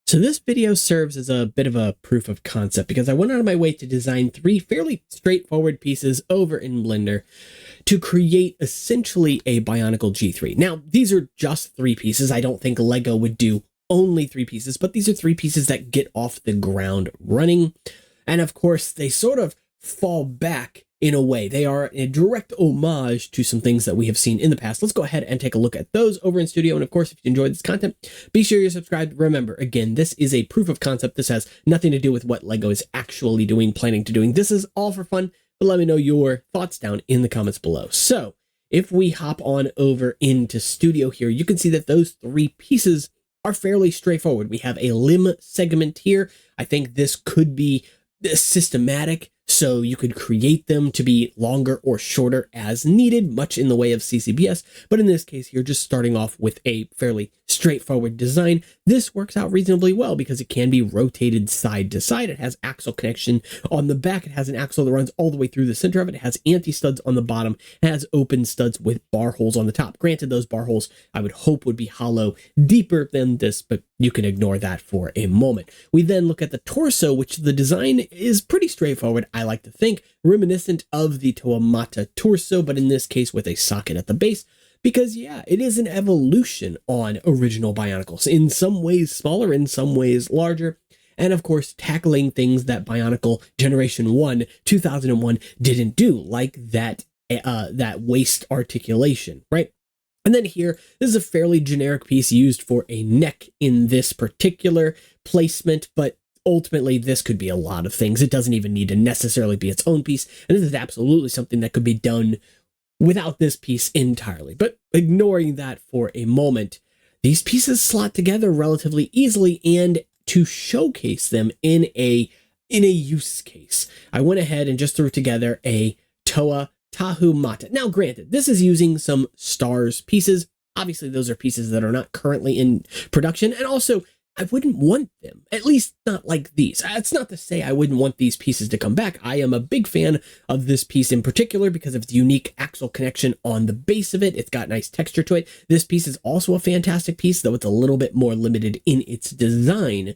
So this video serves as a bit of a proof of concept because I went out of my way to design three fairly straightforward pieces over in Blender to create essentially a Bionicle G3. Now, these are just three pieces. I don't think Lego would do only three pieces, but these are three pieces that get off the ground running. And of course, they sort of fall back in a way. They are a direct homage to some things that we have seen in the past. Let's go ahead and take a look at those over in Studio. And of course, if you enjoyed this content, be sure you're subscribed. Remember, again, this is a proof of concept. This has nothing to do with what Lego is actually doing, planning to doing. This is all for fun, but let me know your thoughts down in the comments below. So if we hop on over into Studio here, you can see that those three pieces are fairly straightforward. We have a limb segment here. I think this could be systematic, so you could create them to be longer or shorter as needed, much in the way of CCBS. But in this case here, just starting off with a fairly straightforward design, this works out reasonably well because it can be rotated side to side. It has axle connection on the back. It has an axle that runs all the way through the center of it. It has anti-studs on the bottom. It has open studs with bar holes on the top. Granted, those bar holes I would hope would be hollow deeper than this, but you can ignore that for a moment. We then look at the torso, which the design is pretty straightforward. I like to think reminiscent of the Toamata torso, but in this case with a socket at the base, because yeah, it is an evolution on original Bionicles. In some ways smaller, in some ways larger, and of course tackling things that Bionicle Generation 1, 2001 didn't do, like that waist articulation, right? And then here, this is a fairly generic piece used for a neck in this particular placement, but ultimately this could be a lot of things. It doesn't even need to necessarily be its own piece, and this is absolutely something that could be done without this piece entirely. But ignoring that for a moment, these pieces slot together relatively easily, and to showcase them in a use case, I went ahead and just threw together a Toa Tahu Mata. Now, granted, this is using some stars pieces. Obviously, those are pieces that are not currently in production, and also I wouldn't want them, at least not like these. It's not to say I wouldn't want these pieces to come back. I am a big fan of this piece in particular because of the unique axle connection on the base of it. It's got nice texture to it. This piece is also a fantastic piece, though it's a little bit more limited in its design.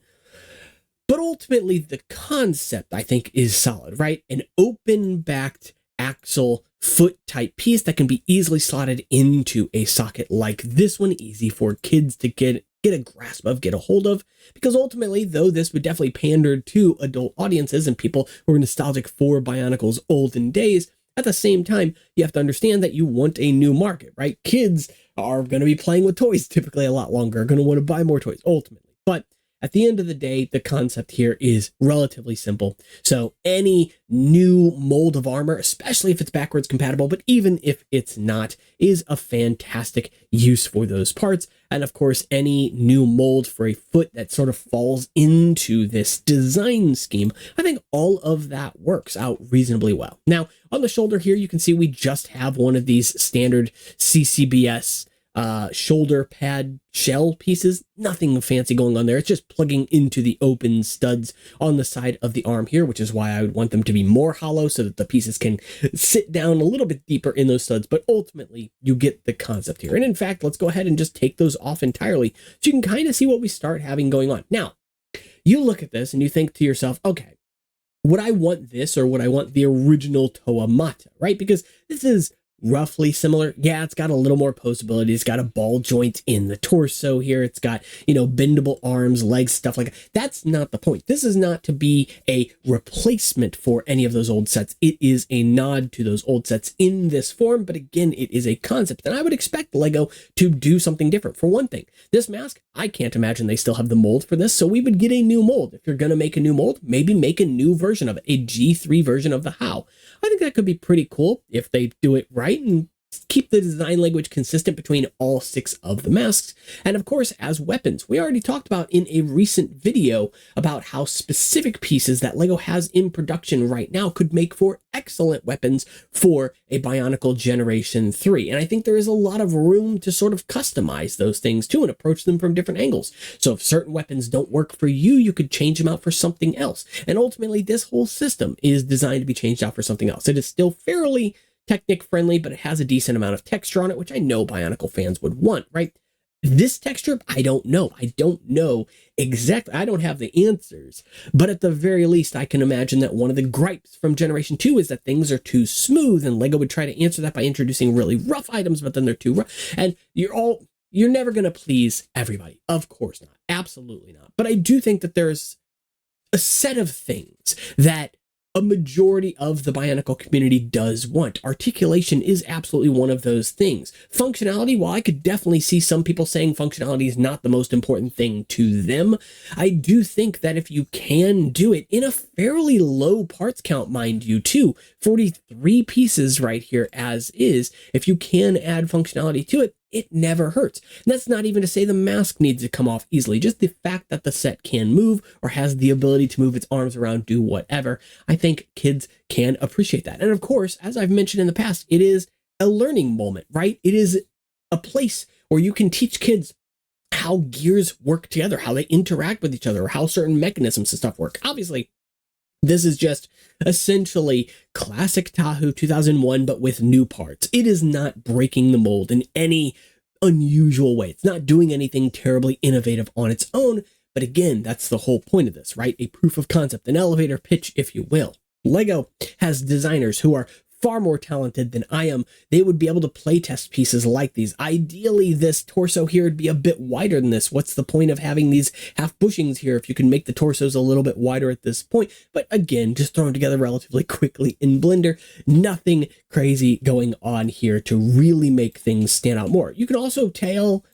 But ultimately, the concept, I think, is solid, right? An open-backed axle foot type piece that can be easily slotted into a socket like this one, easy for kids to get a grasp of, get a hold of, because ultimately, though this would definitely pander to adult audiences and people who are nostalgic for Bionicle's olden days, at the same time, you have to understand that you want a new market, right? Kids are going to be playing with toys typically a lot longer, are going to want to buy more toys ultimately. But at the end of the day, the concept here is relatively simple. So any new mold of armor, especially if it's backwards compatible, but even if it's not, is a fantastic use for those parts. And of course, any new mold for a foot that sort of falls into this design scheme, I think all of that works out reasonably well. Now, on the shoulder here, you can see we just have one of these standard CCBS shoulder pad shell pieces. Nothing fancy going on there. It's just plugging into the open studs on the side of the arm here, which is why I would want them to be more hollow so that the pieces can sit down a little bit deeper in those studs. But ultimately, you get the concept here. And in fact, let's go ahead and just take those off entirely so you can kind of see what we start having going on. Now, you look at this and you think to yourself, okay, would I want this or would I want the original Toamata, right? Because this is roughly similar. Yeah, it's got a little more posability. It's got a ball joint in the torso here. It's got, bendable arms, legs, stuff like that. That's not the point. This is not to be a replacement for any of those old sets. It is a nod to those old sets in this form, but again, it is a concept, and I would expect Lego to do something different. For one thing, this mask, I can't imagine they still have the mold for this, so we would get a new mold. If you're going to make a new mold, maybe make a new version of it, a G3 version of the HOW. I think that could be pretty cool if they do it right and keep the design language consistent between all 6 of the masks. And of course, as weapons, we already talked about in a recent video about how specific pieces that Lego has in production right now could make for excellent weapons for a Bionicle Generation 3. And I think there is a lot of room to sort of customize those things too and approach them from different angles. So if certain weapons don't work for you, you could change them out for something else. And ultimately, this whole system is designed to be changed out for something else. It is still fairly Technic friendly, but it has a decent amount of texture on it, which I know Bionicle fans would want, right? This texture, I don't know. I don't know exactly. I don't have the answers. But at the very least, I can imagine that one of the gripes from Generation 2 is that things are too smooth, and LEGO would try to answer that by introducing really rough items, but then they're too rough. And you're never going to please everybody. Of course not. Absolutely not. But I do think that there's a set of things that a majority of the Bionicle community does want. Articulation is absolutely one of those things. Functionality, while I could definitely see some people saying functionality is not the most important thing to them, I do think that if you can do it in a fairly low parts count, mind you, too, 43 pieces right here as is, if you can add functionality to it, it never hurts. And that's not even to say the mask needs to come off easily. Just the fact that the set can move or has the ability to move its arms around, do whatever. I think kids can appreciate that. And of course, as I've mentioned in the past, it is a learning moment, right? It is a place where you can teach kids how gears work together, how they interact with each other, or how certain mechanisms and stuff work. Obviously, this is just essentially classic Tahoe 2001, but with new parts. It is not breaking the mold in any unusual way. It's not doing anything terribly innovative on its own. But again, that's the whole point of this, right? A proof of concept, an elevator pitch, if you will. LEGO has designers who are far more talented than I am. They would be able to playtest pieces like these. Ideally, this torso here would be a bit wider than this. What's the point of having these half bushings here if you can make the torsos a little bit wider at this point? But again, just thrown together relatively quickly in Blender. Nothing crazy going on here to really make things stand out more. You can also tell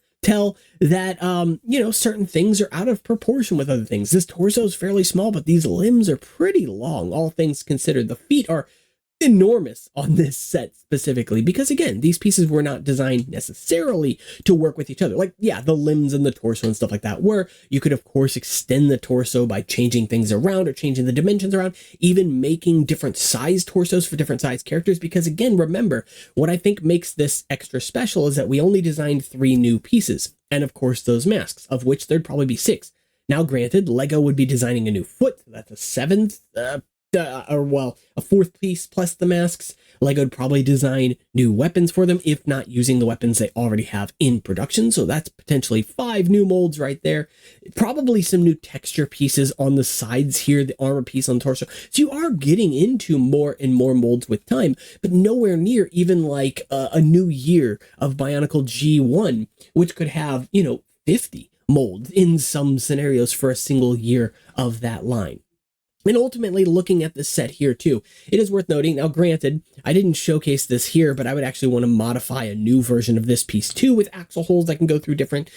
that, certain things are out of proportion with other things. This torso is fairly small, but these limbs are pretty long, all things considered. The feet are enormous on this set specifically because, again, these pieces were not designed necessarily to work with each other. Like, yeah, the limbs and the torso and stuff like that were. You could, of course, extend the torso by changing things around or changing the dimensions around, even making different size torsos for different size characters. Because, again, remember, what I think makes this extra special is that we only designed 3 new pieces. And, of course, those masks, of which there'd probably be 6. Now, granted, LEGO would be designing a new foot. So that's a 7th, a 4th piece plus the masks. LEGO would probably design new weapons for them, if not using the weapons they already have in production. So that's potentially 5 new molds right there. Probably some new texture pieces on the sides here, the armor piece on the torso. So you are getting into more and more molds with time, but nowhere near even like a new year of Bionicle G1, which could have, 50 molds in some scenarios for a single year of that line. And ultimately, looking at this set here, too, it is worth noting. Now, granted, I didn't showcase this here, but I would actually want to modify a new version of this piece, too, with axle holes that can go through different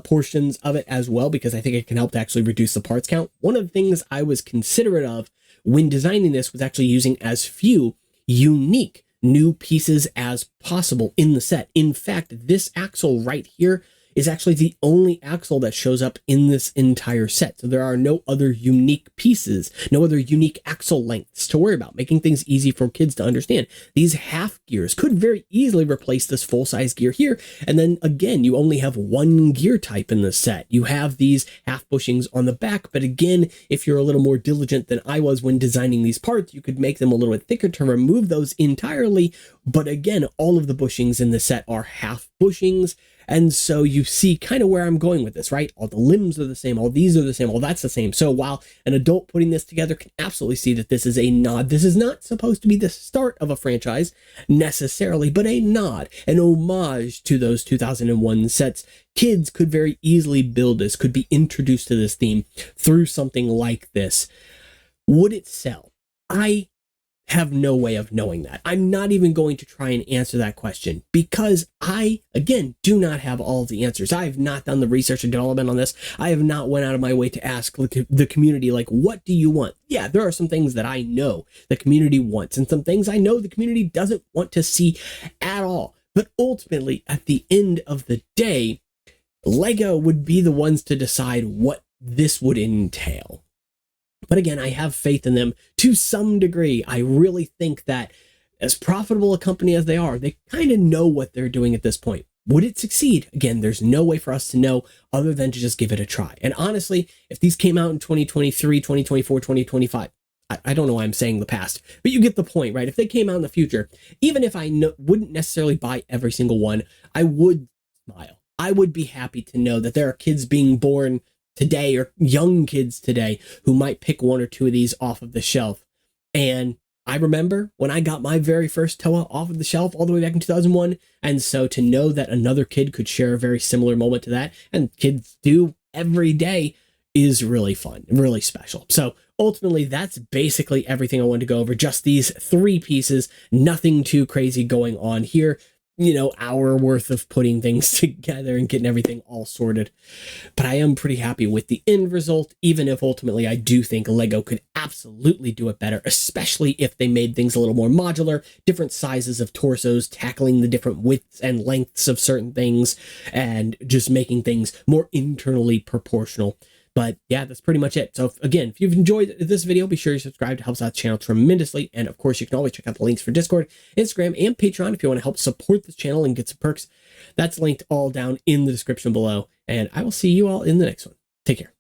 portions of it as well, because I think it can help to actually reduce the parts count. One of the things I was considerate of when designing this was actually using as few unique new pieces as possible in the set. In fact, this axle right here is actually the only axle that shows up in this entire set. So there are no other unique pieces, no other unique axle lengths to worry about, making things easy for kids to understand. These half gears could very easily replace this full-size gear here. And then again, you only have 1 gear type in the set. You have these half bushings on the back, but again, if you're a little more diligent than I was when designing these parts, you could make them a little bit thicker to remove those entirely. But again, all of the bushings in the set are half bushings. And so you see kind of where I'm going with this, right? All the limbs are the same, all these are the same, all that's the same. So while an adult putting this together can absolutely see that this is a nod, this is not supposed to be the start of a franchise necessarily, but a nod, an homage to those 2001 sets. Kids could very easily build this, could be introduced to this theme through something like this. Would it sell? I have no way of knowing that. I'm not even going to try and answer that question because I, again, do not have all the answers. I have not done the research and development on this. I have not went out of my way to ask the community, like, what do you want? Yeah, there are some things that I know the community wants and some things I know the community doesn't want to see at all. But ultimately, at the end of the day, LEGO would be the ones to decide what this would entail. But again, I have faith in them to some degree. I really think that as profitable a company as they are, they kind of know what they're doing at this point. Would it succeed? Again, there's no way for us to know other than to just give it a try. And honestly, if these came out in 2023, 2024, 2025, I don't know why I'm saying the past, but you get the point, right? If they came out in the future, even if I wouldn't necessarily buy every single one, I would smile. I would be happy to know that there are kids being born today or young kids today who might pick one or two of these off of the shelf. And I remember when I got my very first Toa off of the shelf all the way back in 2001. And so to know that another kid could share a very similar moment to that, and kids do every day, is really fun, really special. So ultimately, that's basically everything I wanted to go over. Just these 3 pieces, nothing too crazy going on here. You know, hour worth of putting things together and getting everything all sorted. But I am pretty happy with the end result, even if ultimately I do think Lego could absolutely do it better, especially if they made things a little more modular, different sizes of torsos, tackling the different widths and lengths of certain things, and just making things more internally proportional. But yeah, that's pretty much it. So again, if you've enjoyed this video, be sure you subscribe. It helps out the channel tremendously. And of course, you can always check out the links for Discord, Instagram, and Patreon if you want to help support this channel and get some perks. That's linked all down in the description below. And I will see you all in the next one. Take care.